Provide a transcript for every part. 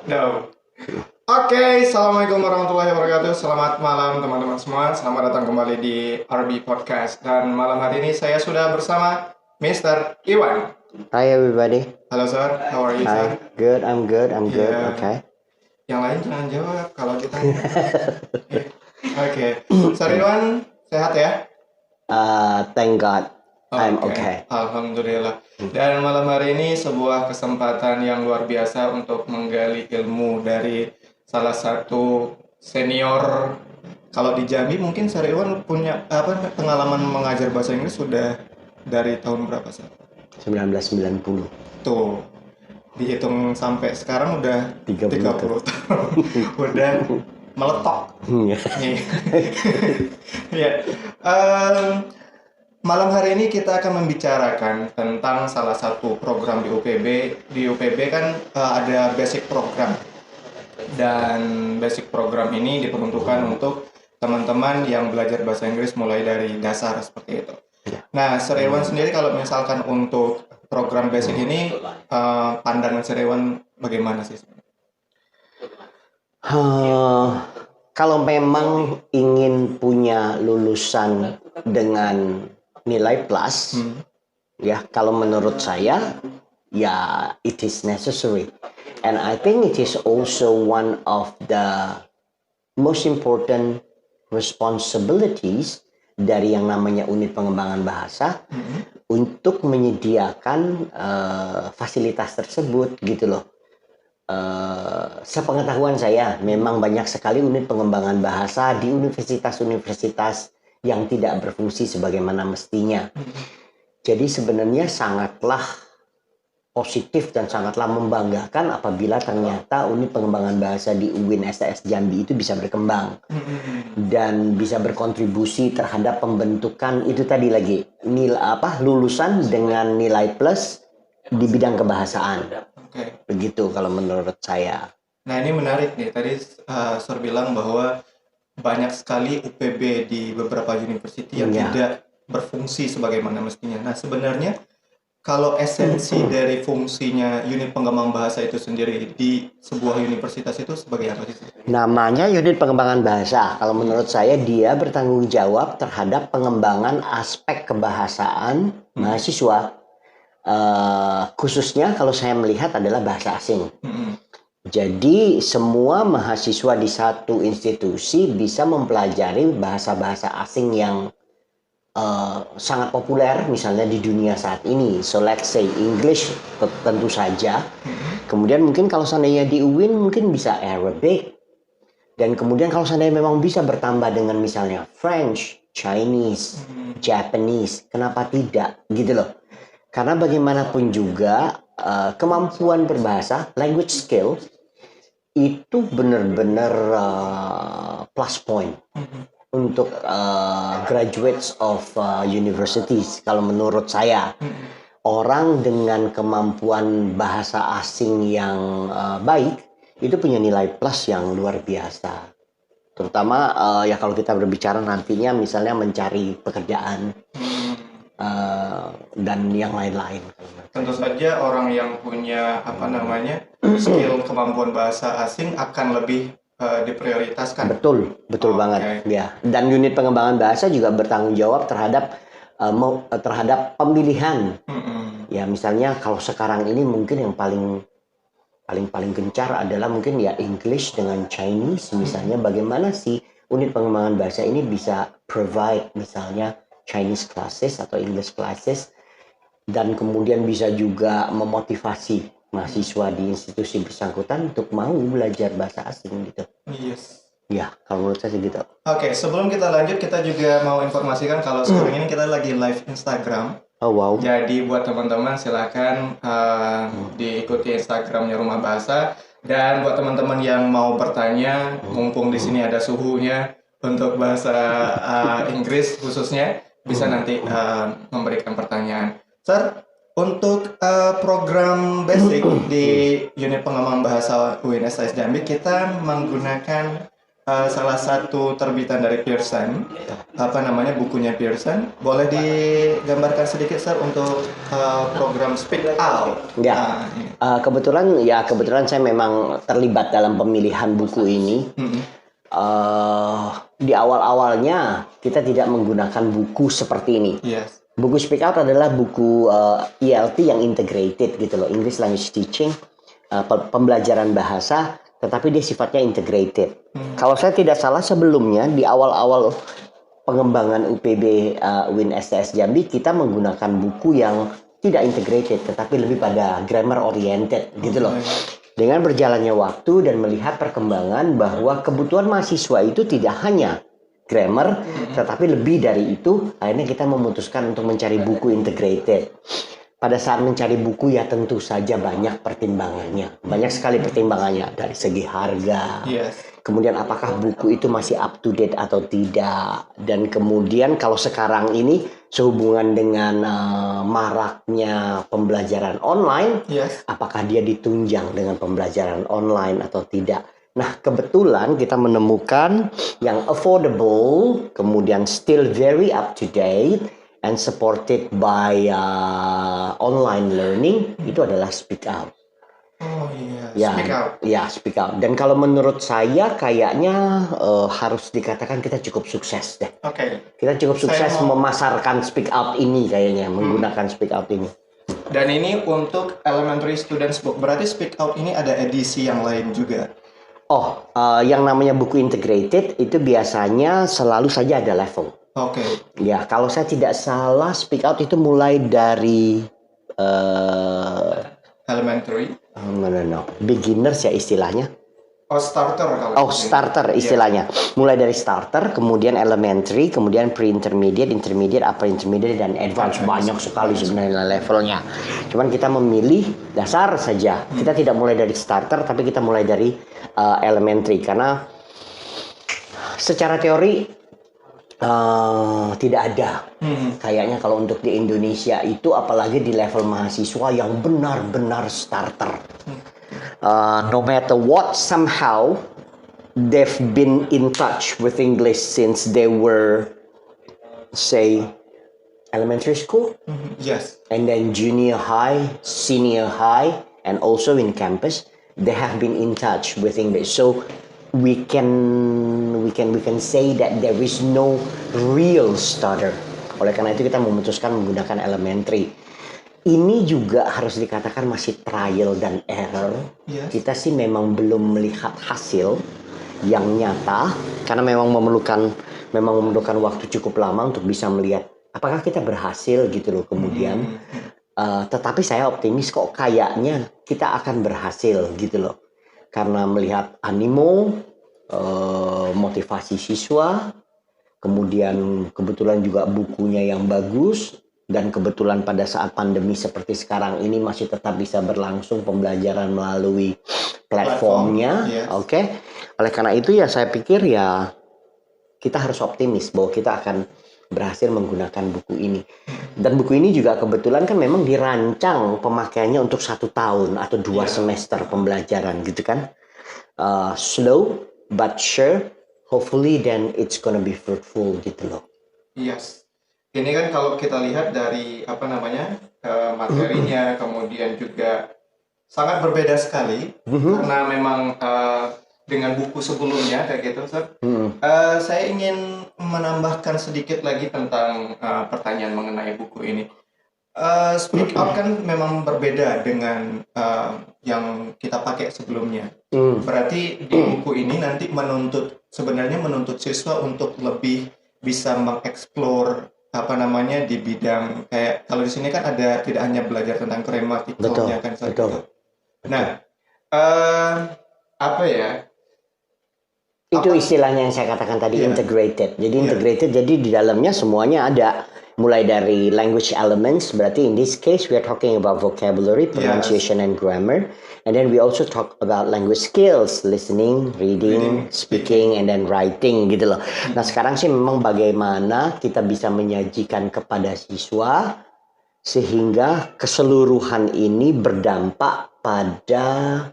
No. Oke, assalamualaikum warahmatullahi wabarakatuh. Selamat malam teman-teman semua. Selamat datang kembali di RB Podcast. Dan malam hari ini saya sudah bersama Mr. Iwan. Hi everybody. Halo sir, how are you Hi. sir? Good. I'm good. Yeah. Okay. Yang lain jangan jawab kalau kita. Oke, Sir Iwan sehat ya? Thank God. I'm Oke, okay. Alhamdulillah. Dan malam hari ini sebuah kesempatan yang luar biasa untuk menggali ilmu dari salah satu senior. Kalau di Jambi mungkin Sir Iwan punya pengalaman mengajar bahasa Inggris sudah dari tahun berapa sih? 1990. Tuh, dihitung sampai sekarang udah 30 tahun. Udah meletok. Nih. Ya. Malam hari ini kita akan membicarakan tentang salah satu program di UPB. Di UPB kan ada basic program. Dan basic program ini diperuntukkan untuk teman-teman yang belajar bahasa Inggris mulai dari dasar seperti itu. Nah, Sir Iwan sendiri kalau misalkan untuk program basic ini, pandangan Sir Iwan bagaimana sih? Kalau memang ingin punya lulusan dengan nilai plus, ya kalau menurut saya, ya it is necessary. And I think it is also one of the most important responsibilities dari yang namanya unit pengembangan bahasa untuk menyediakan fasilitas tersebut gitu loh. Sepengetahuan saya memang banyak sekali unit pengembangan bahasa di universitas-universitas yang tidak berfungsi sebagaimana mestinya. Jadi sebenarnya sangatlah positif dan sangatlah membanggakan apabila ternyata unit pengembangan bahasa di UIN STS Jambi itu bisa berkembang dan bisa berkontribusi terhadap pembentukan itu tadi lagi lulusan dengan nilai plus di bidang kebahasaan. Begitu kalau menurut saya. Nah ini menarik nih, tadi Sir bilang bahwa banyak sekali UPB di beberapa universitas yang tidak berfungsi sebagaimana mestinya. Nah sebenarnya kalau esensi dari fungsinya unit pengembang bahasa itu sendiri di sebuah universitas itu sebagai apa sih? Namanya unit pengembangan bahasa. Kalau menurut saya dia bertanggung jawab terhadap pengembangan aspek kebahasaan mahasiswa. Khususnya kalau saya melihat adalah bahasa asing. Jadi semua mahasiswa di satu institusi bisa mempelajari bahasa-bahasa asing yang sangat populer misalnya di dunia saat ini. So let's say English tentu saja. Kemudian mungkin kalau seandainya di UIN mungkin bisa Arabic. Dan kemudian kalau seandainya memang bisa bertambah dengan misalnya French, Chinese, Japanese, kenapa tidak gitu loh. Karena bagaimanapun juga kemampuan berbahasa, language skill itu benar-benar plus point untuk graduates of universities. Kalau menurut saya, orang dengan kemampuan bahasa asing yang baik itu punya nilai plus yang luar biasa. Terutama ya kalau kita berbicara nantinya misalnya mencari pekerjaan dan yang lain-lain. Tentu saja orang yang punya skill kemampuan bahasa asing akan lebih diprioritaskan. Betul banget ya. Dan unit pengembangan bahasa juga bertanggung jawab terhadap pemilihan. Ya misalnya kalau sekarang ini mungkin yang paling gencar adalah mungkin ya English dengan Chinese misalnya. Bagaimana sih unit pengembangan bahasa ini bisa provide misalnya Chinese classes atau English classes, dan kemudian bisa juga memotivasi mahasiswa di institusi bersangkutan untuk mau belajar bahasa asing gitu. Yes. Ya, kalau menurut saya gitu. Oke, sebelum kita lanjut, kita juga mau informasikan kalau sekarang ini kita lagi live Instagram. Oh wow. Jadi buat teman-teman silakan diikuti Instagramnya Rumah Bahasa. Dan buat teman-teman yang mau bertanya, mumpung di sini ada suhunya untuk bahasa Inggris khususnya, bisa nanti memberikan pertanyaan. Sir, untuk program basic di unit pengembangan bahasa UIN STS Jambi, kita menggunakan salah satu terbitan dari Pearson, apa namanya bukunya Pearson. Boleh digambarkan sedikit Sir untuk program Speak Out? Ya, Nah, ini. kebetulan saya memang terlibat dalam pemilihan buku ini. Di awal-awalnya kita tidak menggunakan buku seperti ini. Yes. Buku Speak Out adalah buku ELT yang integrated gitu loh, English Language Teaching, pembelajaran bahasa, tetapi dia sifatnya integrated. Kalau saya tidak salah sebelumnya di awal-awal pengembangan UPB Win STS Jambi kita menggunakan buku yang tidak integrated, tetapi lebih pada grammar oriented gitu loh. Dengan berjalannya waktu dan melihat perkembangan bahwa kebutuhan mahasiswa itu tidak hanya grammar, tetapi lebih dari itu, akhirnya kita memutuskan untuk mencari buku integrated. Pada saat mencari buku ya tentu saja banyak pertimbangannya, banyak sekali pertimbangannya dari segi harga. Yes. Kemudian apakah buku itu masih up to date atau tidak, dan kemudian kalau sekarang ini sehubungan dengan maraknya pembelajaran online, Yes. apakah dia ditunjang dengan pembelajaran online atau tidak. Nah, kebetulan kita menemukan yang affordable, kemudian still very up to date and supported by online learning, itu adalah Speak Out. Oh iya. Ya, Speak Out. ya, Speak Out. Dan kalau menurut saya kayaknya harus dikatakan kita cukup sukses deh. Oke. Kita cukup sukses Saya mau- memasarkan Speak Out ini kayaknya, menggunakan Speak Out ini. Dan ini untuk elementary students book. Berarti Speak Out ini ada edisi yang lain juga. Oh, yang namanya buku integrated itu biasanya selalu saja ada level. Oke. Ya, kalau saya tidak salah Speak Out itu mulai dari Elementary. no, beginners ya istilahnya. Oh, starter kalau Oh, di sini. starter istilahnya. Mulai dari starter, kemudian elementary, kemudian pre-intermediate, intermediate, upper intermediate, dan advanced. Banyak sekali sebenarnya levelnya. Cuman kita memilih dasar saja. Kita tidak mulai dari starter, tapi kita mulai dari elementary. Karena secara teori tidak ada. Kayaknya kalau untuk di Indonesia itu, apalagi di level mahasiswa yang benar-benar starter. No matter what, somehow they've been in touch with English since they were, say, elementary school, Yes. and then junior high, senior high, and also in campus. They have been in touch with English, so we can say that there is no real starter. Oleh karena itu kita memutuskan menggunakan elementary. Ini juga harus dikatakan masih trial dan error. Yes. Kita sih memang belum melihat hasil yang nyata karena memang memerlukan waktu cukup lama untuk bisa melihat apakah kita berhasil gitu loh kemudian. Tetapi saya optimis kok kayaknya kita akan berhasil gitu loh. Karena melihat animo, motivasi siswa, kemudian kebetulan juga bukunya yang bagus. Dan kebetulan pada saat pandemi seperti sekarang ini masih tetap bisa berlangsung pembelajaran melalui platformnya. Yes. Oke. Oleh karena itu ya saya pikir ya kita harus optimis bahwa kita akan berhasil menggunakan buku ini. Dan buku ini juga kebetulan kan memang dirancang pemakaiannya untuk 1 tahun atau 2 semester pembelajaran gitu kan. Slow but sure, hopefully then it's gonna be fruitful gitu loh. Yes. Ini kan kalau kita lihat dari apa namanya materinya, kemudian juga sangat berbeda sekali karena memang dengan buku sebelumnya kayak gitu. Saya ingin menambahkan sedikit lagi tentang pertanyaan mengenai buku ini. Speak Out kan memang berbeda dengan yang kita pakai sebelumnya. Berarti di buku ini nanti sebenarnya menuntut siswa untuk lebih bisa mengeksplor apa namanya di bidang kayak kalau di sini kan ada tidak hanya belajar tentang gramatiknya kan betul. Nah, apa ya? Itu istilahnya yang saya katakan tadi integrated. Jadi integrated jadi di dalamnya semuanya ada. Mulai dari language elements, berarti in this case we are talking about vocabulary, pronunciation, and grammar. And then we also talk about language skills, listening, reading, speaking, and then writing gitu loh. Nah sekarang sih memang bagaimana kita bisa menyajikan kepada siswa sehingga keseluruhan ini berdampak pada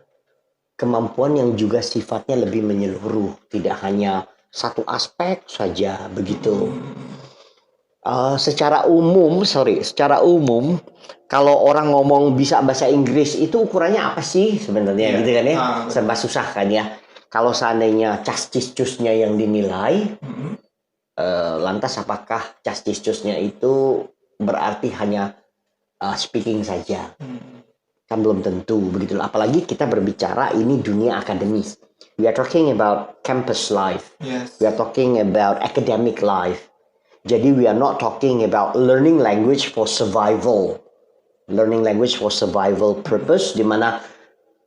kemampuan yang juga sifatnya lebih menyeluruh, tidak hanya satu aspek saja begitu. Secara umum, kalau orang ngomong bisa bahasa Inggris itu ukurannya apa sih sebenarnya, gitu kan ya? Serba susah kan ya. Kalau seandainya cas-cis-cusnya yang dinilai, lantas apakah cas-cis-cusnya itu berarti hanya speaking saja? Kan belum tentu begitu. Apalagi kita berbicara ini dunia akademis. We are talking about campus life. Yes. We are talking about academic life. Jadi we are not talking about learning language for survival. Learning language for survival purpose, di mana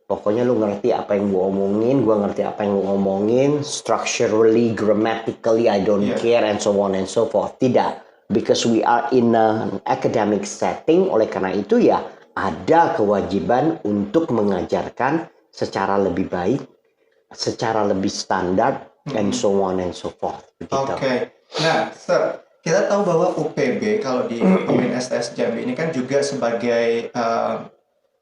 pokoknya lu ngerti apa yang gua omongin, gua ngerti apa yang lu ngomongin, structurally, grammatically, I don't care, and so on and so forth. Tidak, because we are in an academic setting, oleh karena itu ya ada kewajiban untuk mengajarkan secara lebih baik, secara lebih standar, and so on and so forth. Oke. Nah, Sir, kita tahu bahwa UPB kalau di UIN STS Jambi ini kan juga sebagai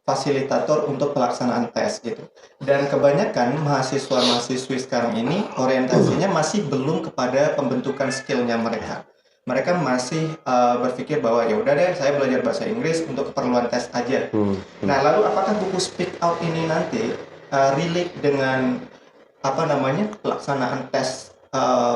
fasilitator untuk pelaksanaan tes gitu. Dan kebanyakan mahasiswa-mahasiswi sekarang ini orientasinya masih belum kepada pembentukan skillnya mereka. Mereka masih berpikir bahwa ya udah deh saya belajar bahasa Inggris untuk keperluan tes aja. Nah, lalu apakah buku Speak Out ini nanti relate dengan pelaksanaan tes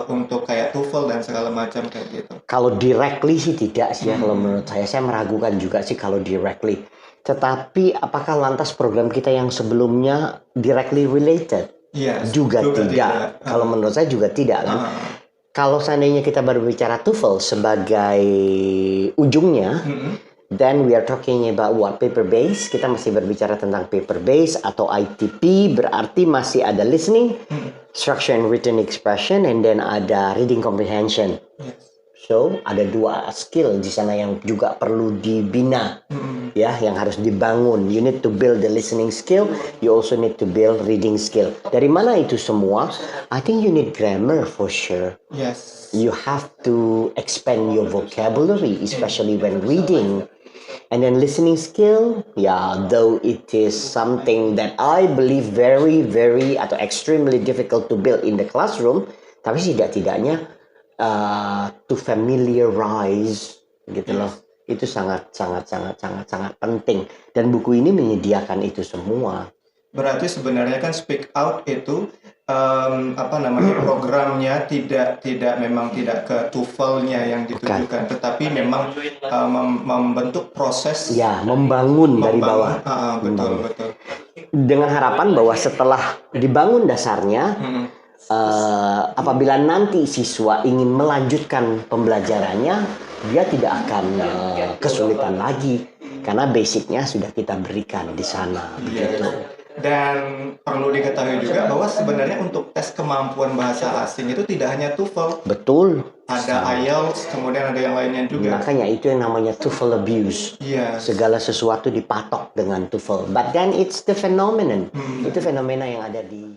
untuk kayak TOEFL dan segala macam kayak gitu? Kalau directly sih tidak sih ya, kalau menurut saya meragukan juga sih kalau directly. Tetapi apakah lantas program kita yang sebelumnya directly related? Yes, juga tidak. Kalau menurut saya juga tidak kan. Kalau seandainya kita berbicara TOEFL sebagai ujungnya, then we are talking about what? Paper base. Kita masih berbicara tentang paper base atau ITP, berarti masih ada listening, structure and written expression, and then ada reading comprehension. So ada dua skill di sana yang juga perlu dibina, ya, yang harus dibangun. You need to build the listening skill. You also need to build reading skill. Dari mana itu semua? I think you need grammar for sure. Yes. You have to expand your vocabulary, especially when reading. And then listening skill, yeah, though it is something that I believe very, very atau extremely difficult to build in the classroom, tapi tidak-tidaknya to familiarize gitu loh. Itu sangat penting, dan buku ini menyediakan itu semua. Berarti sebenarnya kan Speak Out itu programnya tidak ke TOEFL-nya yang ditujukan, tetapi memang membentuk proses, ya, membangun dari bawah. Betul. Dengan harapan bahwa setelah dibangun dasarnya, apabila nanti siswa ingin melanjutkan pembelajarannya, dia tidak akan kesulitan lagi karena basicnya sudah kita berikan di sana. Gitu. Dan perlu diketahui juga bahwa sebenarnya untuk tes kemampuan bahasa asing itu tidak hanya TOEFL. Betul. Ada IELTS, kemudian ada yang lainnya juga. Makanya itu yang namanya TOEFL abuse. Segala sesuatu dipatok dengan TOEFL. But then it's the phenomenon. Itu fenomena yang ada di